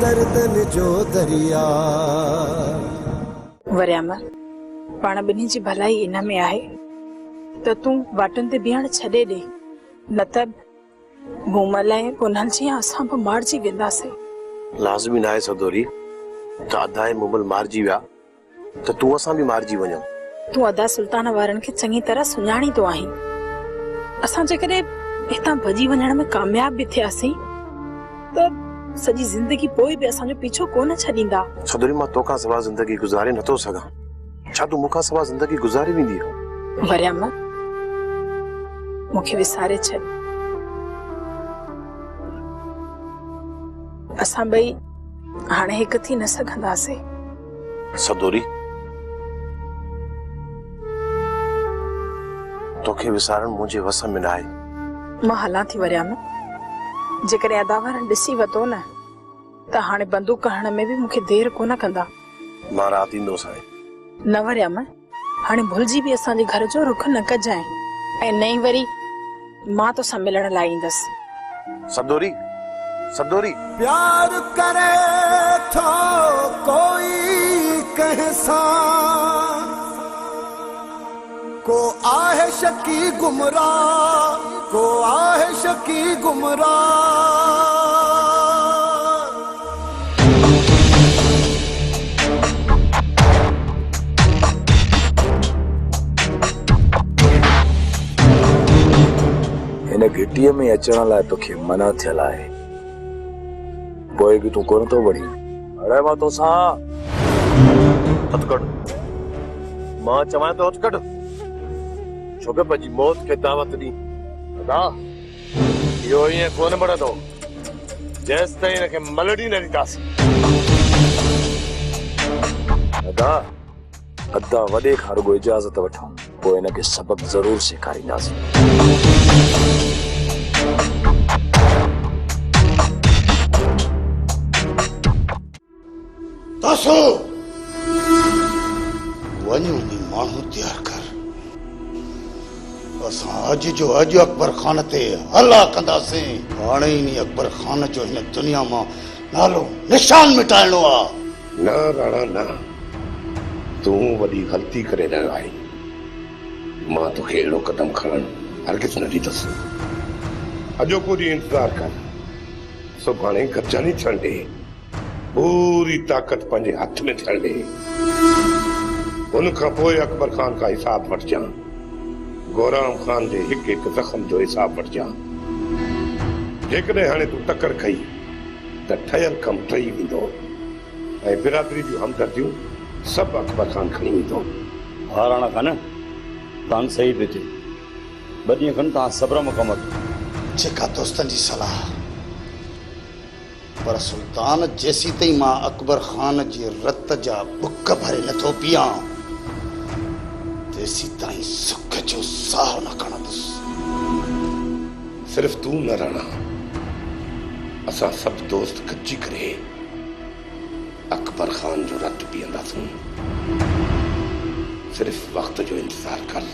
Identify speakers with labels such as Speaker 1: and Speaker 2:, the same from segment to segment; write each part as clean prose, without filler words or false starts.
Speaker 1: गर्दन जो दरिया।
Speaker 2: वरियाम पाण बिन्ही जी भलाई इन में आहे त तूं वाटुनि ते बीहण छॾे ॾे, न त मूमल ऐं पुनल जी असां बि मारिजी वेंदासीं।
Speaker 3: लाज़मी न आहे सदोरी त अदा ऐं मूमल मारिजी विया त तूं असां बि मारिजी वञूं।
Speaker 2: तूं अदा सुल्तान वारनि खे चङी तरह सुञाणी तो आहीं। असां जेकॾहिं हितां भॼी वञण में कामयाब बि थियासीं त सॼी ज़िंदगी पोइ बि असांजो पीछो कोन छॾींदा।
Speaker 3: सदोरी मां तोखां सवा ज़िंदगी गुज़ारे नथो सघां। छा तूं मूंखां सवा ज़िंदगी गुज़ारे वेंदी?
Speaker 2: वरियाम मूंखे विसारे छॾ। असां ॿई हाणे हिकु थी न सघंदासीं।
Speaker 3: सदोरी तोखे विसारण मुंहिंजे वस में न आहे।
Speaker 2: मां हलां थी वरियाम। जेकॾहिं अदा वारनि ॾिसी वतो न त हाणे बंदूक हणण में बि मूंखे देर कोन कंदा।
Speaker 3: मां राति ईंदोसि हाणे।
Speaker 2: न वरियाम हाणे भुलिजी बि असांजे घर जो रुख न कजांइ ऐं नई वरी मां तोसां मिलण लाइ ईंदसि।
Speaker 3: सदोरी सदोरी
Speaker 1: प्यार करे थो कोई कहसा, को आहे शकी गुमराह, को आहे शकी गुमराह।
Speaker 4: इन घिटीअ में अचण लाइ तोखे मना थियल आहे, पोइ बि तूं कोन थो वड़ी। अड़े मां तोसां हथ कढ। मां चवां तो हथ कढ। छो कि पंहिंजी मौत खे दावत ॾी। अदा इहो ईअं कोन बढ़ंदो जेसि ताईं हिनखे मलड़ी न ॾींदासीं। अदा अदा वॾे खां रुॻो इजाज़त वठूं, पोइ हिनखे सबक ज़रूर सेखारींदासीं।
Speaker 5: तासो वञो नी माण्हू तैयार कर। असां अॼु जो अॼु अकबर खान ते हला कंदासीं। हाणे ई नी अकबर खान जो हिन दुनिया मां नालो निशान मिटाइणो आहे।
Speaker 3: न राणा न, तूं वॾी ग़लती करे रहियो आहीं। मां तोखे अहिड़ो कदम खणण हरगिज़ न ॾींदुसि। अॼोको ॾींहुं इंतज़ार कर, सुभाणे गॾिजानी थियण ॾे, पूरी ताक़त पंहिंजे हथ में थियण ॾे। उन खां पोइ अकबर खान का हिसाब वठजां। गोराम खान जे हिकु हिकु ज़ख़्म जो हिसाब वठजां। जेकॾहिं हाणे तूं टकर कई त ठहियल कमु ठही वेंदो ऐं बिरादरी जूं हमदर्दियूं सभु अकबर खान खणी वेंदो।
Speaker 6: हा राणा खान तव्हां सही पियो चए। ॿ ॾींहं खनि तव्हां सब्र मुकमल।
Speaker 5: जेका दोस्तनि जी सलाह, पर सुल्तान जेसी ताईं मां अकबर खान जे रत जा बुक भरे नथो पियां तेसी ताईं सुख जो साह न खणंदुसि।
Speaker 3: सिर्फ़ तूं न राणा, असां सभु दोस्त गॾिजी करे अकबर खान जो रत पीअंदासीं। सिर्फ़ वक्त जो इंतज़ार कर।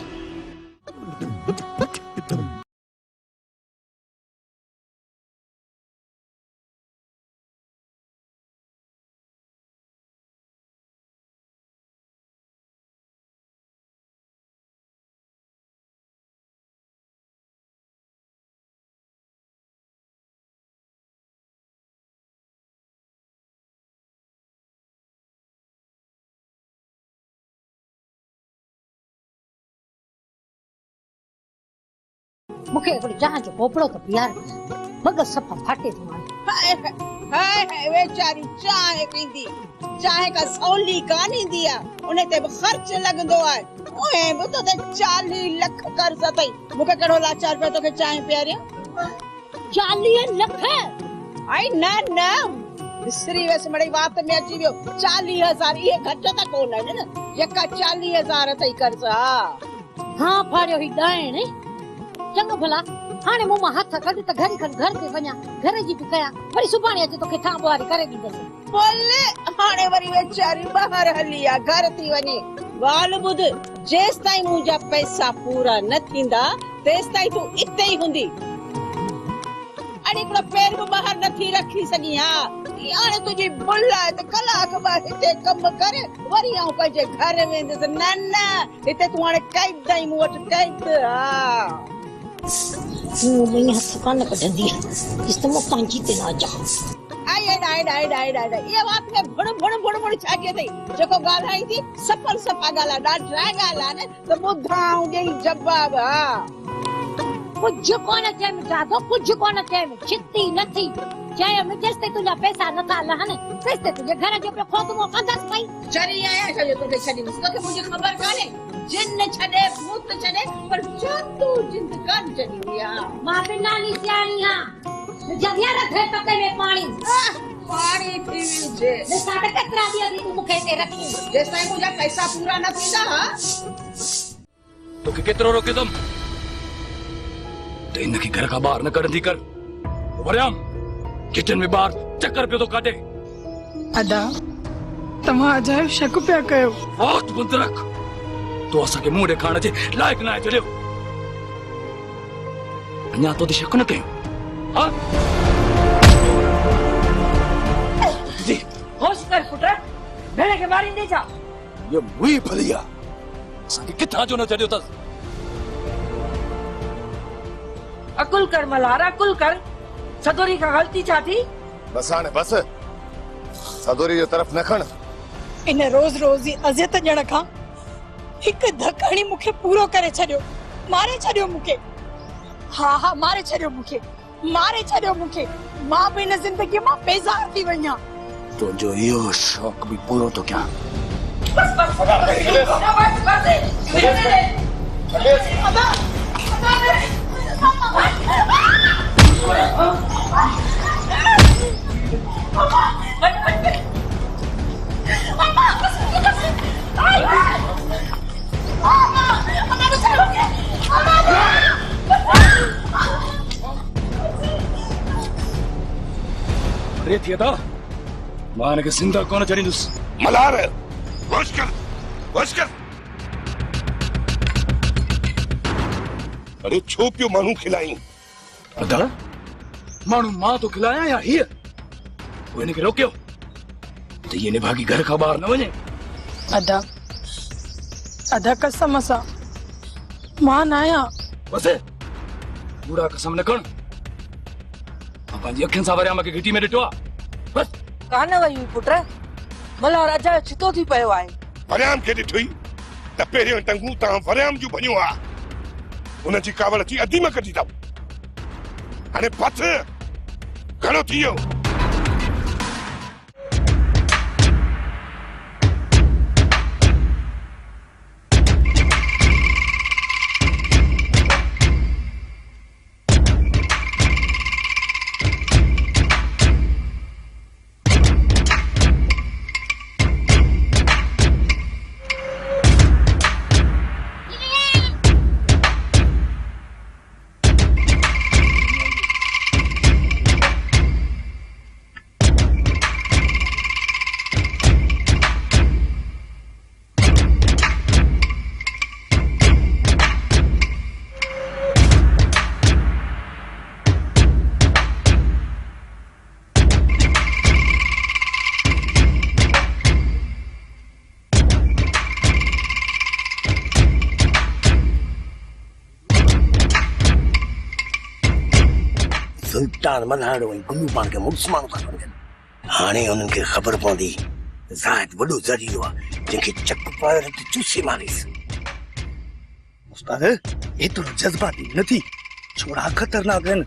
Speaker 7: मुखे हिकिड़ो चाह जो पोपड़ो तो प्यार मगर सफ़ा फाटे थो मारे।
Speaker 8: हाय हाय हाय वेचारी चाहे पींदी, चाहे का सौली कान ईंदी आ, उन्हें ते खर्च लगंदो आहे। ओए बुतो ते 40 लख कर्ज अथई। मुखे कहिड़ो लाचार पे तोखे चाहे पियारियो?
Speaker 7: 40 लख?
Speaker 8: आई न न विसरी वस मड़ी बात में अची वियो। 40,000 ये घट त कोन आहिनि न, जेका 40,000 अथई कर्ज।
Speaker 7: हाँ फाड़ियो ही डायण चंगो भला। हाणे मूं मां हथ कढ त घर ते वञा, घर जी बि कयां, वरी सुभाणे अचे तोखे थां ॿुहारी करे ॾींदसि।
Speaker 8: बोले हाणे वरी वेचारी ॿाहिरि हली आ, घर थी वञे। ॻाल्हि ॿुध, जेसि ताईं मुंहिंजा पैसा पूरा न थींदा तेसि ताईं तूं इते ई हूंदी। हाणे हिकिड़ो पेर बि ॿाहिरि नथी रखी सघी हा हाणे तुंहिंजी भुल आहे त कलाक ॿ हिते कमु करे वरी आऊं पंहिंजे घर वेंदसि न न हिते तूं हाणे कैद अथई मूं वटि कैद हा
Speaker 7: हूं ॿई हथ कान कढंदी इस्तेमाल पंहिंजी ते न अचां
Speaker 8: ये बात में भुण छाजे अथई जेको ॻाल्हाई थी सफ़ा ॻाल्हाए ॾाढा ॻाल्हाए न त ॿुधाऊं ॾेई जवाब हा
Speaker 7: कुझु कोन चए मिठासो कुझु कोन चए छिती नथी चयो मिठेस ते तुंहिंजा पैसा नथा लहनि तेसि ते तुंहिंजे घर जो पियो खोतमो कंदसि पई
Speaker 8: चरी आया छो तोखे छॾींदसि तोखे मुंहिंजी ख़बर कान्हे जिन छॾे भूत छॾे पर जादू जिंद कान छॾींदी आहे
Speaker 7: मां बि नानी सियाणी आहियां जॻह रखे पके में पाणी
Speaker 8: पाणी थी विझे
Speaker 7: ॾिसां त केतिरा ॾींहं थी तूं मूंखे हिते रखी
Speaker 8: जेसिताईं मुंहिंजा पैसा पूरा न थींदा हा
Speaker 6: तोखे केतिरो रोकियदुमि तो इनके घर का बाहर न कढंदी कर वरियाम किचन में बाहर चक्कर पियो तो काटे
Speaker 2: अदा तव्हां अजायो शक पिया कयो
Speaker 6: बहुत बुंद रख तो असांखे मुंहुं ॾेखारण जे लाइक़ न आहे जलियो अञा तो शक न कयो हाँ जी
Speaker 7: होश कर पुट भेण खे मारींदे छा
Speaker 6: ये मुई भलिया असांखे किथां जो न चढ़ियो अथसि
Speaker 9: अकुल कर मल्हार अकुल कर सदोरी का गलती छा थी
Speaker 5: बस हाणे बस सदोरी जो तरफ न खण
Speaker 2: इन रोज रोज जी अज़ियत ॼण खां हिकु धक हणी मूंखे पूरो करे छॾियो मारे छॾियो मूंखे हा मारे छॾियो मूंखे मां बि हिन ज़िंदगीअ मां बेज़ार थी वई आहियां
Speaker 6: तुंहिंजो इहो शौक़ बि पूरो थो कयां अरे थिए था मां हिनखे ज़िंदा कोन छॾींदुसि
Speaker 3: मल्हार होश कर अरे छो पियो माण्हू खिलाई
Speaker 6: अदा माण्हू मां तो खिलाया या हीअ वो हिनखे रोकियो त ये निभागी घर खां ॿाहिरि न वञे
Speaker 2: अदा कसम सां मां न आहियां
Speaker 6: बस कूड़ा कसम न खण मां पंहिंजी अखियुनि सां वरियाम खे घिटी में ॾिठो आहे बस
Speaker 9: कान वई हुई पुट मल्हार अजायो छितो थी पियो आहे
Speaker 3: वरियाम खे ॾिठोई त पहिरियों टंगू तव्हां वरियाम जूं भञियूं आहे उनजी कावड़ अची अधी में कढी अथव हाणे पथ घणो थी वियो
Speaker 10: सुल्तान मल्हार ऐं गुल्लू पाण खे मुड़ुस माण्हू था सम्झनि हाणे उन्हनि खे ख़बर पवंदी ज़ाहिद वॾो ज़रियो आहे जंहिंखे चक पाए रखी चूसे मारीसि
Speaker 11: उस्ताद एतिरो जज़्बाती न थी छोड़ा ख़तरनाक आहिनि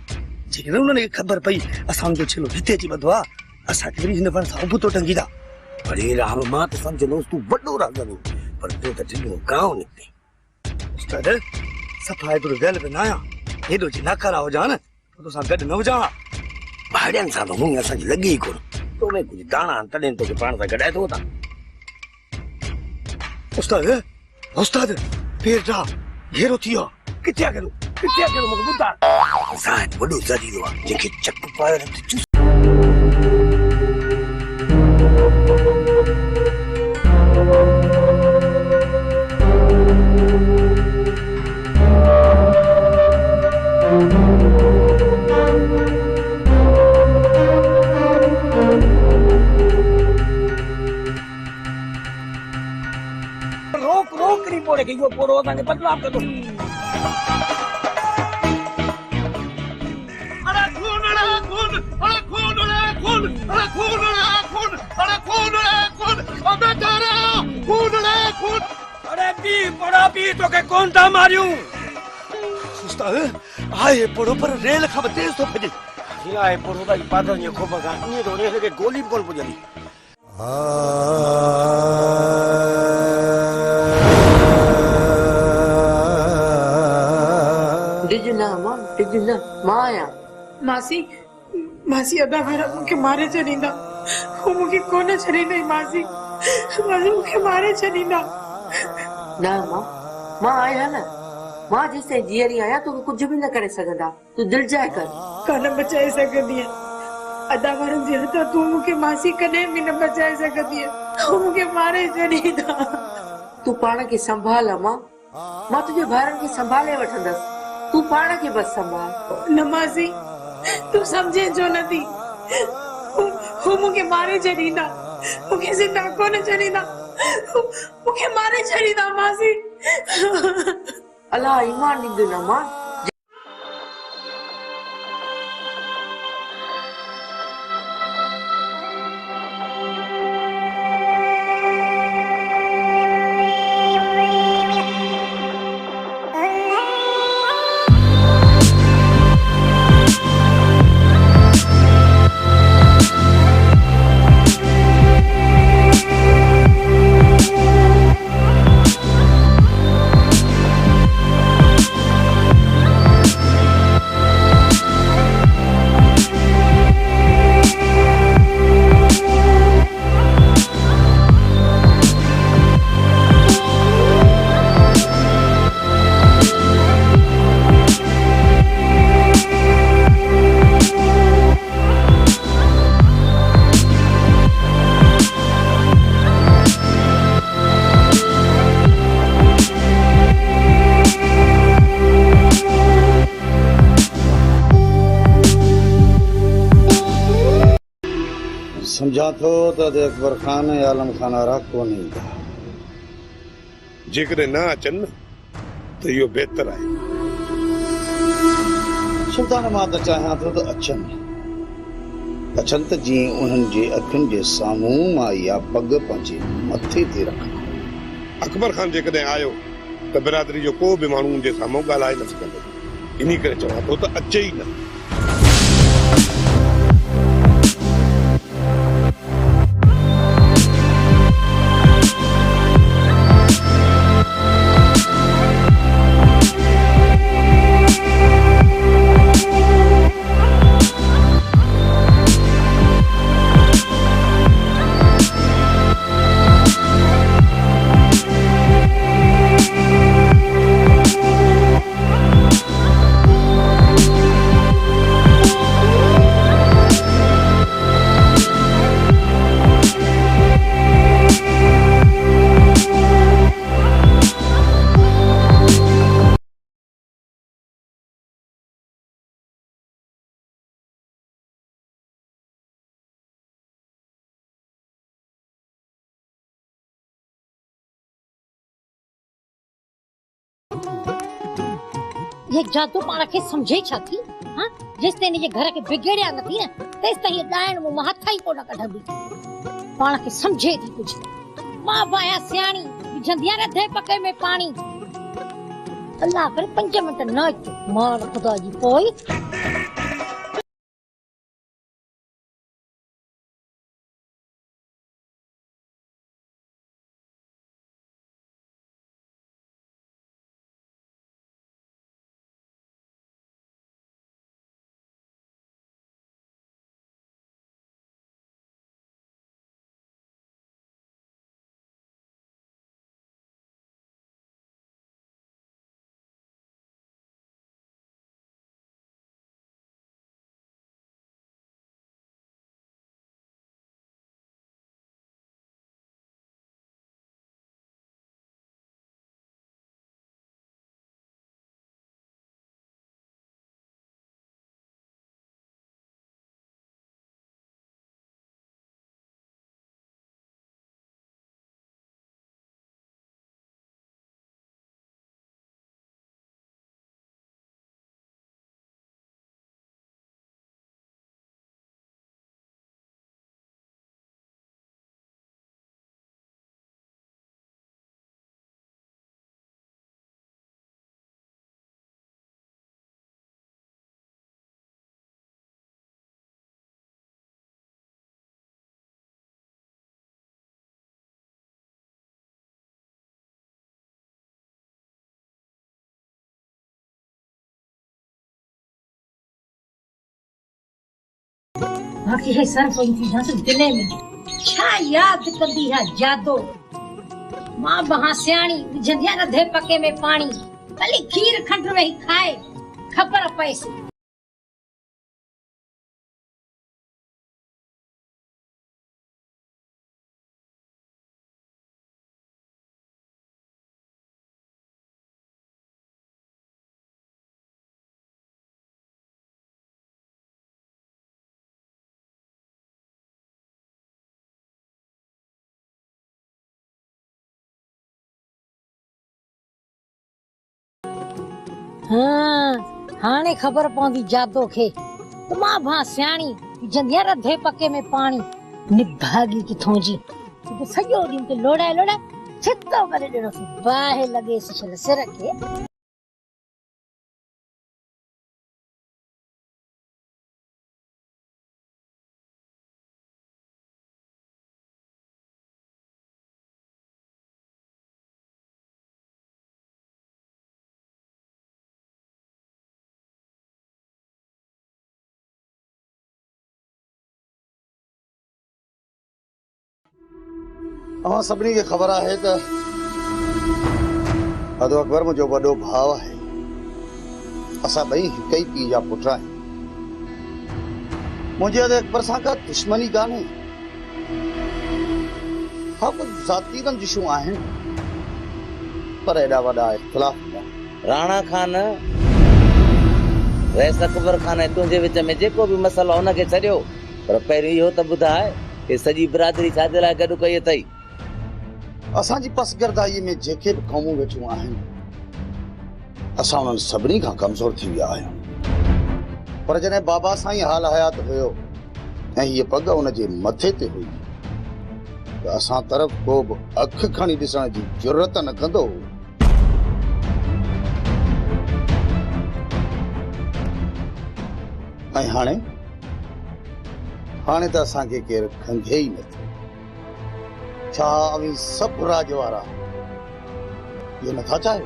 Speaker 11: जेकर उन्हनि खे ख़बर पई असांजो छिलो हिते अची ॿधो आहे असांखे वरी हिन वण सां उबतो टंगी था
Speaker 10: अरे राम मां त सम्झंदोसि तूं वॾो रांदो पर तूं त ढिलो गांव निकिती
Speaker 11: उस्ताद सफ़ा एतिरो गैल बि न आहियां हेॾो जी नाकारा हुजां न तोसां गॾु न हुजां
Speaker 10: भाड़ियुनि सां त मुंहुं असांजी लॻे ई कोन तो में कुझु दाणा तॾहिं तोखे पाण सां गॾाए थो था
Speaker 11: उस्ताद पेर जा घेरो थी वियो किथे आहे मूंखे ॿुधाए
Speaker 10: ज़ाहिद वॾो ज़रियो आहे जंहिंखे चक पाए रखी चूसे
Speaker 6: तोड़े के इहो पोड़ो असांखे बदनाम कंदो।
Speaker 12: अरे खून रे खून, अरे खून रे खून, अरे खून रे खून, अरे खून रे खून, अबे तारा खून रे खून।
Speaker 6: अरे पी पड़ा पी तो के कौन था मारियूं?
Speaker 11: उस्ताद आए पड़ो पर रेल खां तेज तो भॼे।
Speaker 10: आए पोड़ो भाई पादर ने खोप का नी तो रे के गोली भी कोन पुजंदी।
Speaker 9: डिजना मां डिजना मां आया।
Speaker 2: मासी मासी अदा वारा मूंखे मारे छॾींदा, हू मूंखे कोन छॾींदा मासी, मासी मूंखे मारे छॾींदा।
Speaker 9: ना मां मां आया न, मां जेसे जीअरी आया तू कुछ भी न करे सघंदा, तू दिल जाए कर।
Speaker 2: कोन बचाए सघंदी अदा वारनि जे हथ तूं मूंखे मासी कॾहिं बि न बचाए सघंदी, हू मूंखे मारे छॾींदा।
Speaker 9: तू पाण खे संभाल मां, मां तुझे भाइरनि खे संभाले वठंदसि, तू पाण खे बस संभाल।
Speaker 2: न मासी तू समझे जो नथी, हू मूंखे मारे छॾींदा, मूंखे ज़िंदा कोन छॾींदा, मूंखे मारे छॾींदा मासी।
Speaker 9: अल्लाह ईमान ॾींदो न मां।
Speaker 5: समझा थो त अकबर खान ऐं आलम खान वारा कोन ईंदा।
Speaker 3: जेकॾहिं न अचनि न त इहो बहितर आहे।
Speaker 5: सुल्तान मां त चाहियां थो त अचनि त जीअं उन्हनि जे अखियुनि जे साम्हूं मां इहा पग पंहिंजे मथे ते रखां।
Speaker 3: अकबर खान जेकॾहिं आयो त बिरादरी जो को बि माण्हू जे साम्हूं ॻाल्हाए न सघंदो, इन करे चवां थो त अचे ई न।
Speaker 7: ये जादू पाण खे समझे छा थी? हां जेस ताईं ये घर के बिगड़िया न थी न तेस ताईं डायण मु हथ ही कोन कढंदी। पाण खे समझे थी कुछ मां बाया सियाणी विझंदिया न दे पके में पानी। अल्लाह करे 5 मिंट न मार खुदा जी पोई बाक़ी हे सर कोई थी ना दिले में छा याद कंदी है जादो मां बहा सियाणी जंदिया रधे पके में पानी कली खीर खंड में ही खाए खबर पैसे हाँ हाने खबर पौंदी जादो खे तो मां भा सियाणी जंदिया रधे पके में पानी निभागी किथों जी तो सॼो ॾींहुं ते लोड़ाए लोड़ाए छितो करे ॾिनो बाहे लगे छल सिर खे
Speaker 5: अवां सभिनी खे ख़बर आहे त अदो अकबर मुंहिंजो वॾो भाउ आहे असां ॿई हिक ई पीउ जा पुट आहियूं मुंहिंजे अदो अकबर सां का दुश्मनी कान्हे हा कुझु ज़ाती रंजिशूं आहिनि पर एॾा वॾा इख़्तिलाफ़
Speaker 13: राणा खान रईस अकबर खान ऐं तुंहिंजे विच में जेको बि मसइलो आहे उनखे छॾियो पर पहिरियों इहो त ॿुधाए कि सॼी बिरादरी छाजे लाइ गॾु कई अथई
Speaker 5: असांजी पसगरदाईअ में जेके बि क़ौमूं वेठियूं आहिनि असां उन्हनि सभिनी खां कमज़ोर थी विया आहियूं पर जॾहिं बाबा साईं हाल हयात हुयो ऐं हीअ पग उनजे मथे ते हुई त असां तरफ़ को बि अखि खणी ॾिसण जी ज़रूरत न कंदो ऐं हाणे त असांखे केरु खंघे ई नथो छा अवी सभु राज वारा इहो नथा चाहियो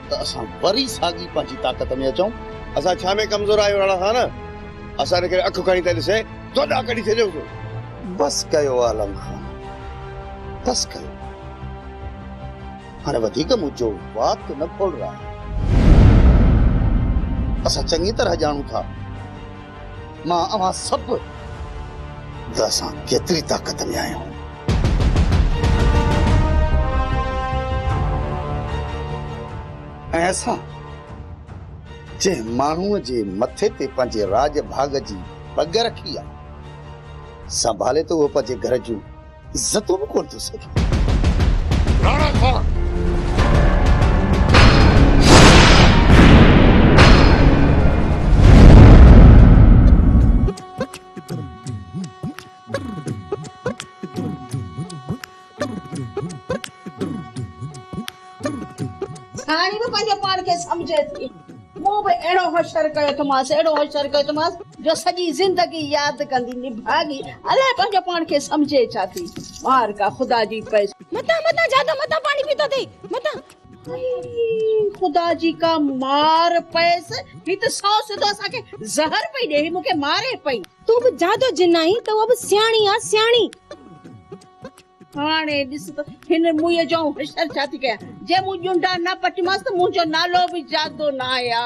Speaker 5: त असां वरी साॻी पंहिंजी ताक़त में अचूं
Speaker 12: असां छा में कमज़ोर आहियूं राणा खान असां हिनखे अखि खणी था ॾिसे तोॾा कढी छॾियोसि
Speaker 5: बस कयो आलम खान बस कयो हाणे वधीक मुंहिंजो वात न खोल रहा असां चङी तरह ॼाणूं था मां अवां सभु त असां केतिरी ताक़त में आहियूं ऐं असां जंहिं माण्हूअ जे मथे ते पंहिंजे राज भाग जी पग रखी आहे संभाले तो वो पंहिंजे घर जूं इज़तूं बि कोन थो सघे
Speaker 12: राणा खान
Speaker 8: साणी भी पंहिंजे पाण खे समझे थी मूं भी एड़ो होशियार कयो थमास जो सॼी जिंदगी याद कंदी निभागी अलाए पंहिंजे पाण खे समझे छा थी मार का खुदा जी पैस मता ज्यादा मता पानी पीतो थी मता खुदा जी का मार पैस ही तो 100 सिधो असांखे जहर पई ॾे मूंखे मारे पई
Speaker 14: तू भी जादो जिन आई तो अब सियाणी आ सियाणी
Speaker 8: हाणे ॾिस त हिन मुंहिंजे जो होशियार छा थी कया जे मूं ॼुंडा न पटिमांस त मुंहिंजो नालो बि जादो न आया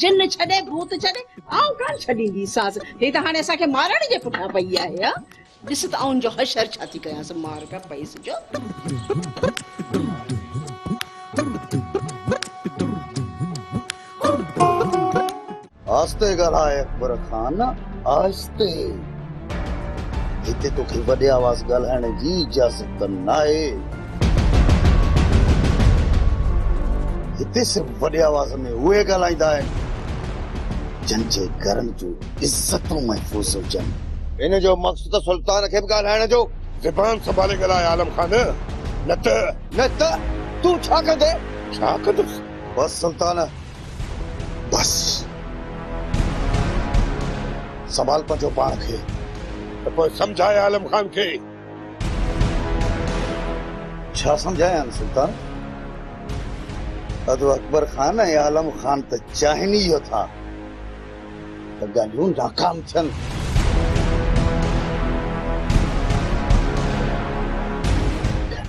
Speaker 8: जिन छॾे भूत छॾे आऊं कान छॾींदीसांसि ही त हाणे असांखे मारण जे पुठियां पई आहे ॾिस त आऊं जो होशियार छा थी कयांसि मार पिया पईसि जो
Speaker 5: आस्ते ॻाल्हाए अकबर खान आस्ते हिते तोखे वॾे आवाज़ ॻाल्हाइण जी इजाज़त न आहे हिते सिर्फ़ वॾे आवाज़ में उहे ॻाल्हाईंदा आहिनि जिन जे घरनि जूं इज़तूं महफ़ूज़ हुजनि
Speaker 12: इन जो मक़सदु सुल्तान खे बि ॻाल्हाइण जो ज़बान संभाले ॻाल्हाए आलम खान न त
Speaker 5: तूं छा कंदे
Speaker 12: छा कंदुसि
Speaker 5: बस सुल्तान बस संभाल पंहिंजो पाण खे
Speaker 12: त पोइ सम्झाए आलम खान खे
Speaker 5: छा सम्झायां सुल्तान अदो अकबर खान ऐं आलम खान त चाहिनि इहो था त ॻाल्हियूं नाकाम थियनि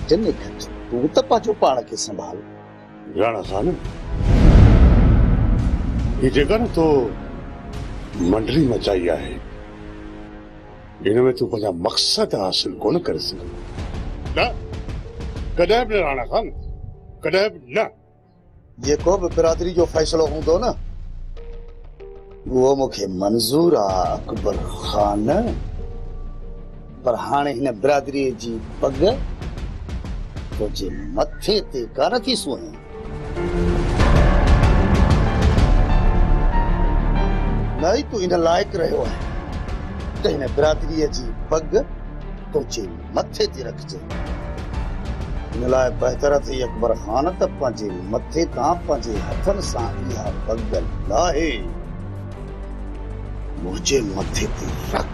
Speaker 5: घटि में घटि तूं त पंहिंजो पाण खे संभाल।
Speaker 3: राणा खान, ये जेका न तो मंडली मचाई आहे, इनमें तू पंहिंजा मक़सद हासिल कोन करे सघंदो। न, कॾहिं बि न राणा खान, कॾहिं बि न।
Speaker 5: जेको बि बिरादरी जो फ़ैसिलो हूंदो न, उहो मूंखे मंज़ूर आहे अकबर खान। पर हाणे हिन बिरादरीअ जी पग तुंहिंजे मथे ते कान थी सुहे। न ई तूं इन लाइक़ु रहियो आहे त हिन बिरादरीअ जी पग तुंहिंजे मथे ते रखिजे। इन लाइ बहितर अथई अकबर खान त पंहिंजे मथे तां पंहिंजे हथनि सां इहा पग लाहे मुंहिंजे मथे ते रख।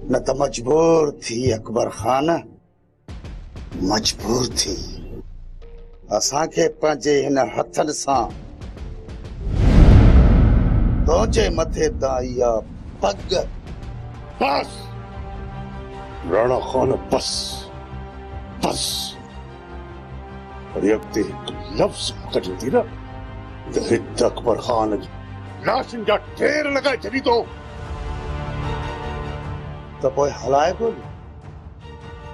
Speaker 5: न त मजबूर थी अकबर खान, मजबूर थी असांखे पंहिंजे हिन हथनि सां तुंहिंजे मथे तां इहा पग।
Speaker 3: बस राणा खान, बस बस। और अॻिते हिकु लफ़्ज़ कढंदी न त हित अकबर खान जी लाशुनि जा ढेर लॻाए छॾींदो।
Speaker 5: त पोइ हलाए कोन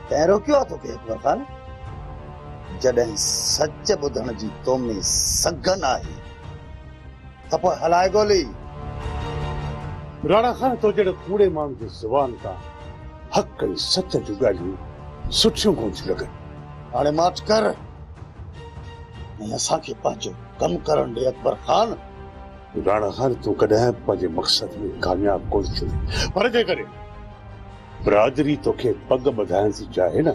Speaker 5: तैं रोकियो आहे तोखे अकबर खान? जॾहिं सच ॿुधण जी तो में सघन आहे त पोइ हलाए गोली।
Speaker 3: राणा खान, तो जहिड़े कूड़े माण्हू जी ज़ुबान तां हक़ ऐं सच जूं ॻाल्हियूं सुठियूं कोन थियूं लॻनि।
Speaker 5: हाणे माठ कर ऐं असांखे पंहिंजो कमु करण ॾे अकबर खान।
Speaker 3: राणा खान, तूं कॾहिं पंहिंजे मक़सद में कामयाब कोन थियो, पर जेकॾहिं बिरादरी तोखे पग ॿधाइण थी चाहे न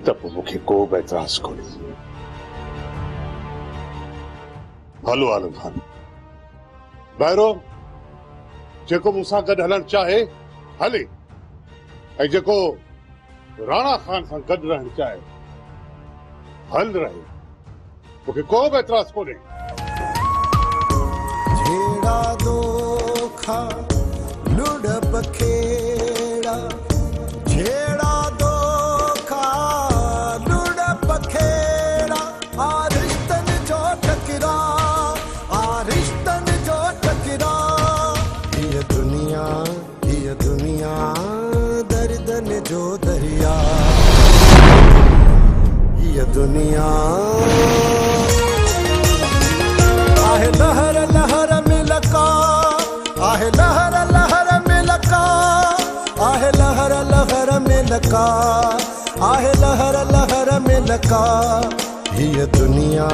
Speaker 3: त पोइ मूंखे को बि एतराज़ कोन्हे। हलो आलम खान, ॿाहिरो जेको मूंसां गॾु हलणु चाहे हले, ऐं जेको राणा खान सां गॾु रहणु चाहे हल रहे, मूंखे को बि एतराज़ कोन्हे।
Speaker 1: झेड़ा दोखा लुढ़ब खेड़ा, झेड़ा दोखा लुढ़ब खेड़ा, आ रिश्तन जो टकरा, आ रिश्तन जो टकरा। ये दुनिया दर्दन जो दरिया, ये दुनिया आहे लहर लहर में लका, आहे लहर लहर में लका, आहे लहर लहर में लका, आहे लहर लहर में लका। ये दुनिया